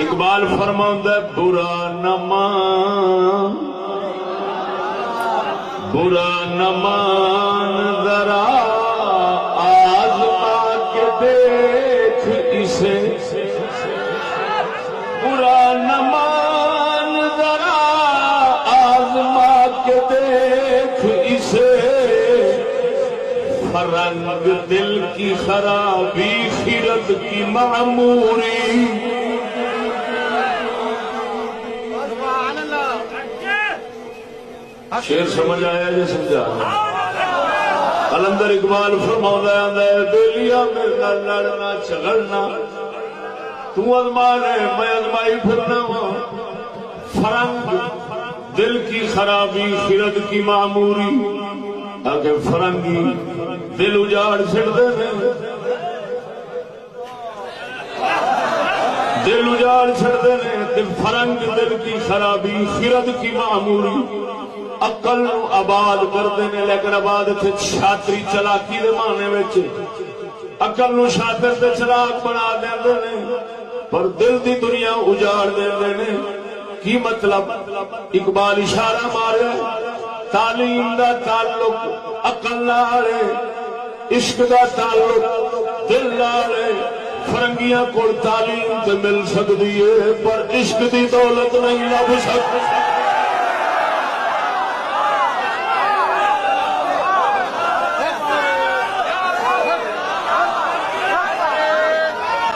اقبال فرماؤندا برا نہ مان ذرا آزما کے دیکھ اسے برا نہ مان ذرا آزما کے دیکھ اسے فرنگ دل کی خرابی خرد کی معموری شیر سمجھ آیا جی سمجھا قلندر اقبال فرماؤندا ہے بیلیا میرے نال لڑنا جھگڑنا تو ازمانے میں ازمائی پھرنا وا فرنگ دل کی خرابی خرد کی معموری آگے فرنگی دل اجاڑ چھڑ دے دل اجاڑ چھڑ دے فرنگ دل کی خرابی خرد کی معموری عقل نو آباد کرتے ہیں لیکن آباد اتنے چھاتری چلاکی دے معنی وچ عقل نو شاطر تے چلاک بنا دیندے نے پر دل دی دنیا اجاڑ دیندے نے کی مطلب اقبال اشارہ مارے تعلیم دا تعلق عقل نال عشق دا تعلق دل نال فرنگیاں کول تعلیم تے مل سکدی ہے پر عشق دی دولت نہیں لب سکتی